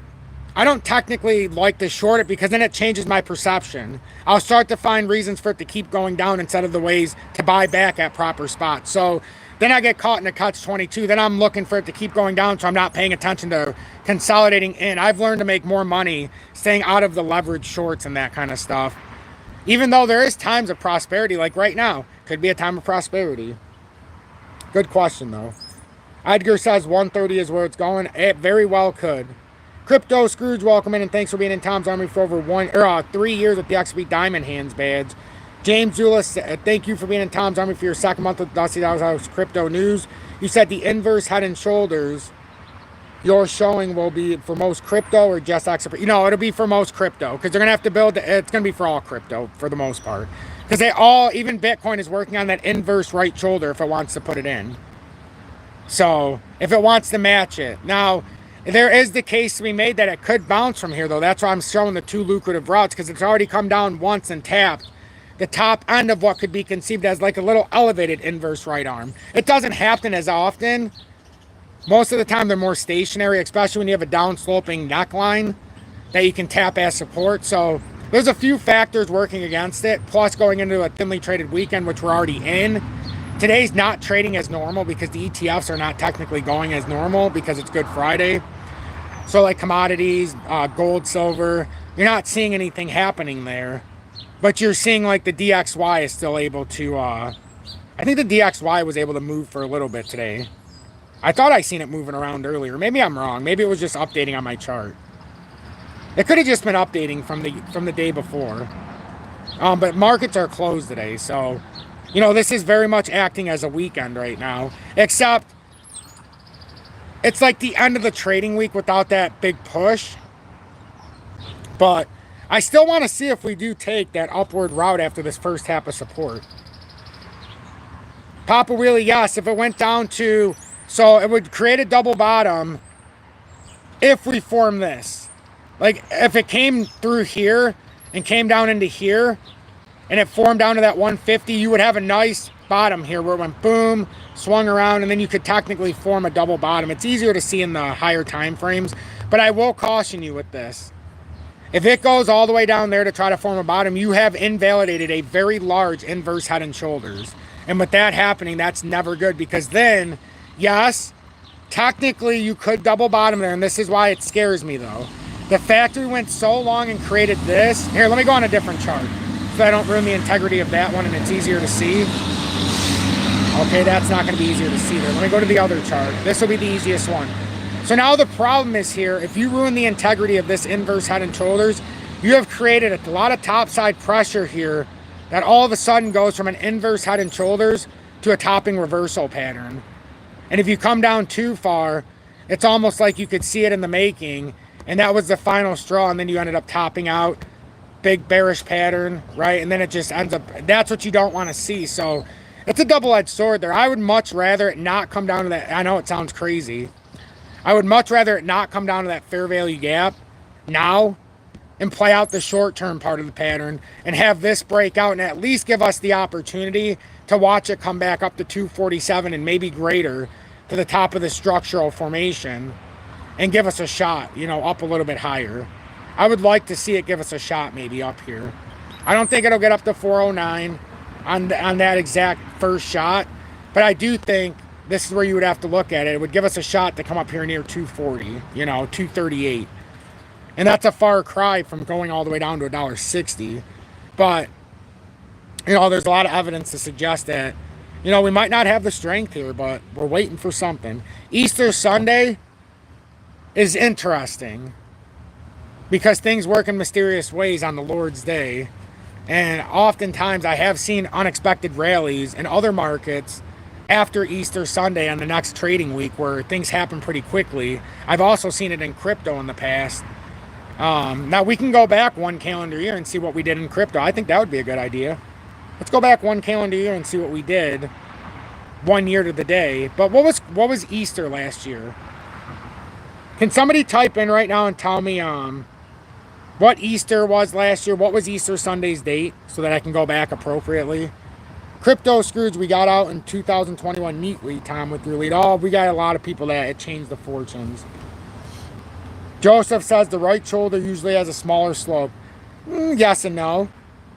I don't technically like to short it because then it changes my perception. I'll start to find reasons for it to keep going down instead of the ways to buy back at proper spots. So then I get caught in a catch-22. Then I'm looking for it to keep going down, so I'm not paying attention to consolidating in. I've learned to make more money staying out of the leverage shorts and that kind of stuff. Even though there is times of prosperity, like right now, could be a time of prosperity. Good question, though. Edgar says 130 is where it's going. It very well could. Crypto Scrooge, welcome in, and thanks for being in Tom's Army for over 3 years with the XP Diamond Hands badge. James Zulis, thank you for being in Tom's Army for your second month with Dusty Dollars House Crypto News. You said the inverse head and shoulders you're showing will be for most crypto or just XRP? You know, it'll be for most crypto because they're going to have to build, it's going to be for all crypto for the most part. Because they all, even Bitcoin is working on that inverse right shoulder if it wants to put it in. So, if it wants to match it. Now, there is the case to be made that it could bounce from here, though. That's why I'm showing the two lucrative routes, because it's already come down once and tapped the top end of what could be conceived as like a little elevated inverse right arm. It doesn't happen as often. Most of the time, they're more stationary, especially when you have a down-sloping neckline that you can tap as support. So, there's a few factors working against it, plus going into a thinly traded weekend, which we're already in. Today's not trading as normal because the ETFs are not technically going as normal because it's Good Friday. So like commodities, gold, silver, you're not seeing anything happening there. But you're seeing like the DXY is still able to, I think the DXY was able to move for a little bit today. I thought I seen it moving around earlier. Maybe I'm wrong. Maybe it was just updating on my chart. It could have just been updating from the day before. But markets are closed today, so... You know, this is very much acting as a weekend right now, except it's like the end of the trading week without that big push. But I still want to see if we do take that upward route after this first half of support. Papa Wheelie, yes, if it went down to, so it would create a double bottom if we form this. Like, if it came through here and came down into here, and it formed down to that 150, you would have a nice bottom here where it went boom, swung around, and then you could technically form a double bottom. It's easier to see in the higher time frames, but I will caution you with this. If it goes all the way down there to try to form a bottom, you have invalidated a very large inverse head and shoulders. And with that happening, that's never good, because then, yes, technically you could double bottom there, and this is why it scares me though. The fact we went so long and created this, here, let me go on a different chart. So I don't ruin the integrity of that one and it's easier to see. Okay, that's not going to be easier to see there. Let me go to the other chart. This will be the easiest one. So now the problem is here, if you ruin the integrity of this inverse head and shoulders, you have created a lot of topside pressure here that all of a sudden goes from an inverse head and shoulders to a topping reversal pattern. And if you come down too far, it's almost like you could see it in the making, and that was the final straw, and then you ended up topping out. Big bearish pattern, right? And then it just ends up, that's what you don't want to see. So it's a double-edged sword there. I would much rather it not come down to that. I know it sounds crazy. I would much rather it not come down to that fair value gap now and play out the short-term part of the pattern and have this break out and at least give us the opportunity to watch it come back up to 247 and maybe greater to the top of the structural formation and give us a shot, you know, up a little bit higher. I would like to see it give us a shot maybe up here. I don't think it'll get up to 409 on that exact first shot, but I do think this is where you would have to look at it. It would give us a shot to come up here near 240, you know, 238. And that's a far cry from going all the way down to $1.60. But, you know, there's a lot of evidence to suggest that, you know, we might not have the strength here, but we're waiting for something. Easter Sunday is interesting because things work in mysterious ways on the Lord's Day. And oftentimes I have seen unexpected rallies in other markets after Easter Sunday on the next trading week where things happen pretty quickly. I've also seen it in crypto in the past. Now we can go back one calendar year and see what we did in crypto. I think that would be a good idea. Let's go back one calendar year and see what we did 1 year to the day. But what was Easter last year? Can somebody type in right now and tell me what Easter was last year? What was Easter Sunday's date so that I can go back appropriately? Crypto Scrooge, we got out in 2021 neatly, Tom, with your lead. Oh, we got a lot of people that it changed the fortunes. Joseph says the right shoulder usually has a smaller slope. Yes and no.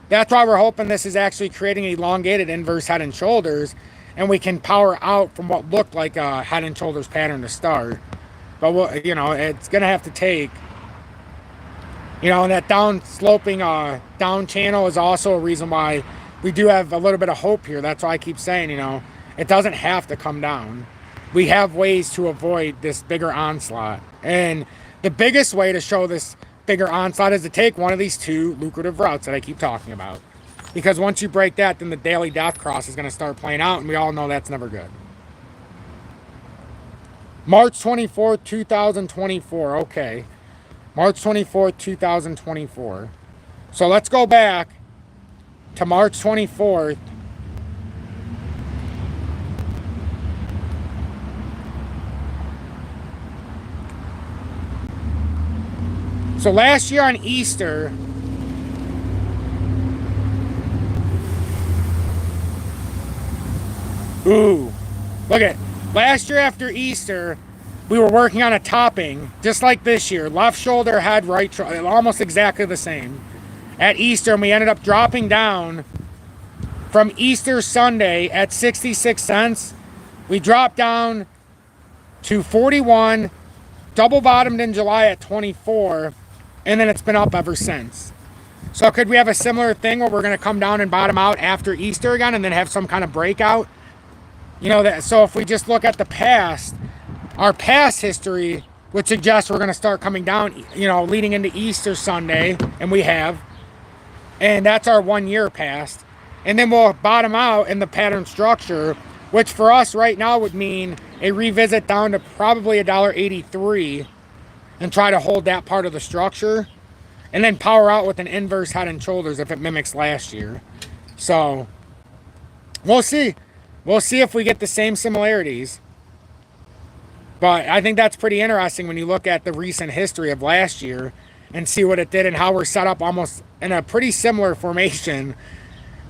That's why we're hoping this is actually creating an elongated inverse head and shoulders, and we can power out from what looked like a head and shoulders pattern to start. But, we'll, you know, it's going to have to take, you know, and that down sloping down channel is also a reason why we do have a little bit of hope here. That's why I keep saying, you know, it doesn't have to come down. We have ways to avoid this bigger onslaught. And the biggest way to show this bigger onslaught is to take one of these two lucrative routes that I keep talking about. Because once you break that, then the daily death cross is going to start playing out, and we all know that's never good. March 24th, 2024. Okay. March 24th, 2024. So let's go back to March 24th. So last year on Easter, ooh, look at it. Last year after Easter, we were working on a topping, just like this year. Left shoulder, head, right shoulder, almost exactly the same. At Easter, and we ended up dropping down from Easter Sunday at 66 cents. We dropped down to 41, double bottomed in July at 24, and then it's been up ever since. So could we have a similar thing where we're going to come down and bottom out after Easter again and then have some kind of breakout? You know, that. So if we just look at the past, our past history would suggest we're going to start coming down, you know, leading into Easter Sunday, and we have. And that's our 1 year past. And then we'll bottom out in the pattern structure, which for us right now would mean a revisit down to probably $1.83 and try to hold that part of the structure. And then power out with an inverse head and shoulders if it mimics last year. So we'll see. We'll see if we get the same similarities. But I think that's pretty interesting when you look at the recent history of last year and see what it did and how we're set up almost in a pretty similar formation.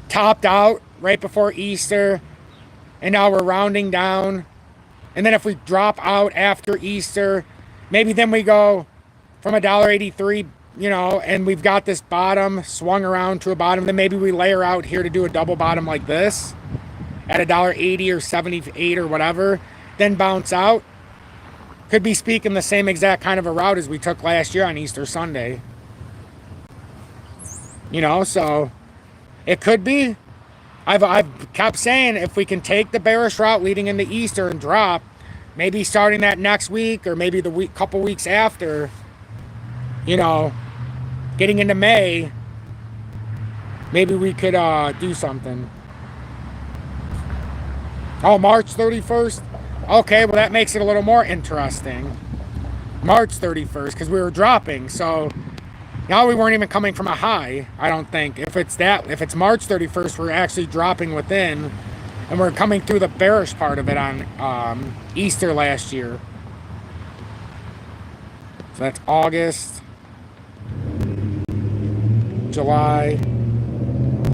Topped out right before Easter, and now we're rounding down. And then if we drop out after Easter, maybe then we go from $1.83, you know, and we've got this bottom swung around to a bottom. Then maybe we layer out here to do a double bottom like this at $1.80 or 78 or whatever, then bounce out. Could be speaking the same exact kind of a route as we took last year on Easter Sunday. You know, so it could be. I've kept saying if we can take the bearish route leading into Easter and drop, maybe starting that next week or maybe the couple weeks after, you know, getting into May, maybe we could do something. Oh, March 31st? Okay, well that makes it a little more interesting. March 31st, because we were dropping, so now we weren't even coming from a high, I don't think. If it's March 31st, we're actually dropping within, and we're coming through the bearish part of it on Easter last year. So that's August, July.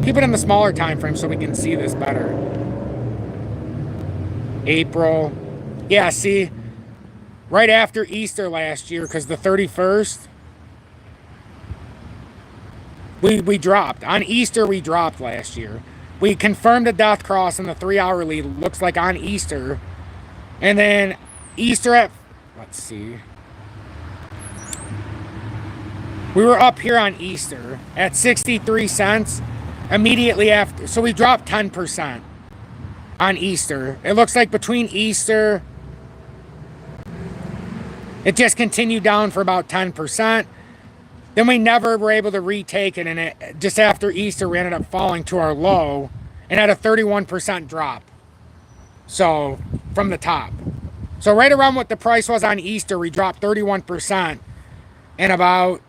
Keep it in the smaller time frame so we can see this better. April. Yeah, see, right after Easter last year, because the 31st, we dropped. On Easter, we dropped last year. We confirmed a death cross in the 3 hourly. Looks like on Easter, And then Easter at, let's see. We were up here on Easter at 63 cents immediately after. So we dropped 10% on Easter. It looks like between Easter, it just continued down for about 10%. Then we never were able to retake it. And it, just after Easter, we ended up falling to our low and had a 31% drop. So from the top. So right around what the price was on Easter, we dropped 31% in about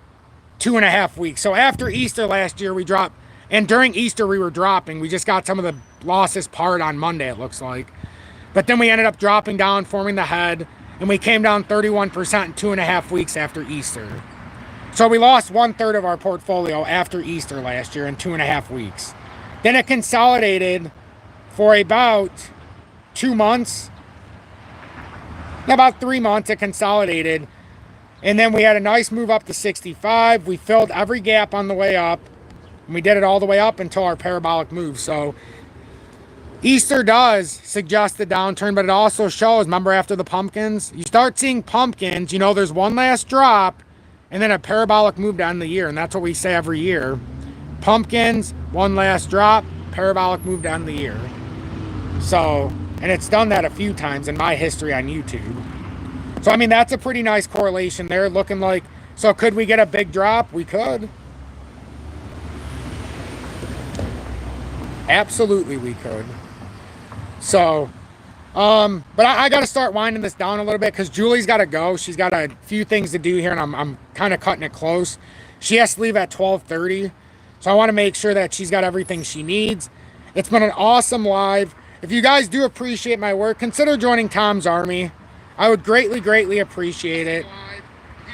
2.5 weeks. So after Easter last year, we dropped, and during Easter we were dropping. We just got some of the losses part on Monday, it looks like. But then we ended up dropping down, forming the head, and we came down 31% in 2.5 weeks after Easter. So we lost 1/3 of our portfolio after Easter last year in 2.5 weeks. Then it consolidated for about 2 months. About 3 months it consolidated. And then we had a nice move up to 65. We filled every gap on the way up. And we did it all the way up until our parabolic move. So Easter does suggest the downturn, but it also shows, remember after the pumpkins? You start seeing pumpkins, you know there's one last drop, and then a parabolic move to end the year. And that's what we say every year. Pumpkins, one last drop, parabolic move to end the year. So, and it's done that a few times in my history on YouTube. So, I mean, that's a pretty nice correlation there, looking like, so could we get a big drop? We could. Absolutely we could. So, but I got to start winding this down a little bit because Julie's got to go. She's got a few things to do here, and I'm kind of cutting it close. She has to leave at 12:30, so I want to make sure that she's got everything she needs. It's been an awesome live. If you guys do appreciate my work, consider joining Tom's Army. I would greatly, greatly appreciate it.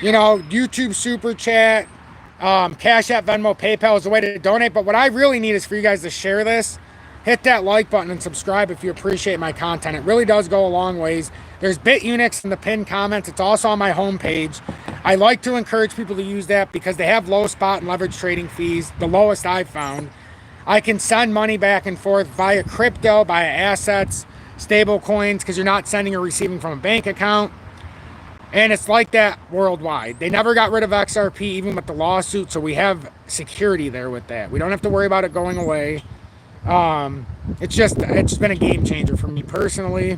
You know, YouTube Super Chat, Cash App, Venmo, PayPal is the way to donate. But what I really need is for you guys to share this. Hit that like button and subscribe if you appreciate my content. It really does go a long ways. There's BITUNIX in the pinned comments. It's also on my homepage. I like to encourage people to use that because they have low spot and leverage trading fees, the lowest I've found. I can send money back and forth via crypto, via assets, stable coins, because you're not sending or receiving from a bank account. And it's like that worldwide. They never got rid of XRP, even with the lawsuit, so we have security there with that. We don't have to worry about it going away. It's been a game changer for me personally.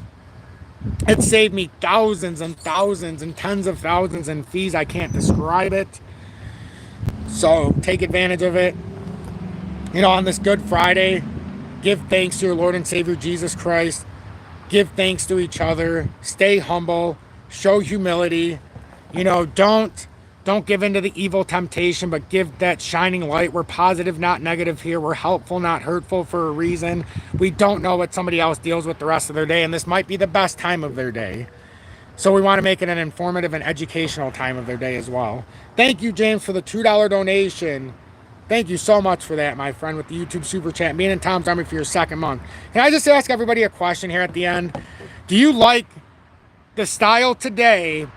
It saved me thousands and thousands and tens of thousands in fees. I can't describe it. So take advantage of it. You know, on this Good Friday, give thanks to your Lord and Savior Jesus Christ. Give thanks to each other. Stay humble. Show humility. You know, don't give in to the evil temptation, but give that shining light. We're positive, not negative here. We're helpful, not hurtful for a reason. We don't know what somebody else deals with the rest of their day, and this might be the best time of their day. So we want to make it an informative and educational time of their day as well. Thank you, James, for the $2 donation. Thank you so much for that, my friend, with the YouTube Super Chat. Being in Tom's Army for your second month. Can I just ask everybody a question here at the end? Do you like the style today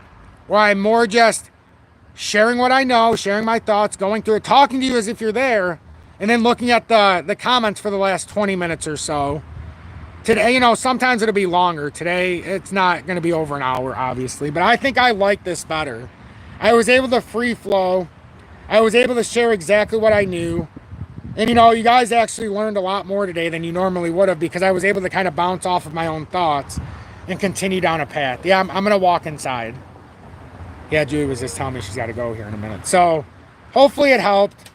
where I'm more just sharing what I know, sharing my thoughts, going through it, talking to you as if you're there, and then looking at the comments for the last 20 minutes or so? Today, you know, sometimes it'll be longer. Today, it's not going to be over an hour, obviously. But I think I like this better. I was able to free flow. I was able to share exactly what I knew. And, you know, you guys actually learned a lot more today than you normally would have because I was able to kind of bounce off of my own thoughts and continue down a path. Yeah, I'm going to walk inside. Yeah, Julie was just telling me she's got to go here in a minute. So, hopefully it helped.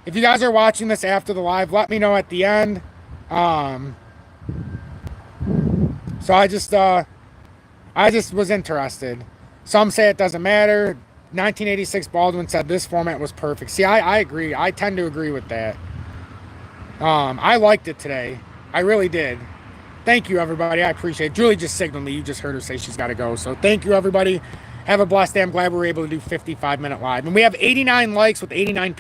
If you guys are watching this after the live, let me know at the end. So I just was interested. Some say it doesn't matter. 1986 Baldwin said this format was perfect. See, I agree. I tend to agree with that. I liked it today. I really did. Thank you, everybody. I appreciate it. Julie just signaled me. You just heard her say she's got to go. So thank you, everybody. Have a blessed day. I'm glad we were able to do 55-minute live. And we have 89 likes with 89 people.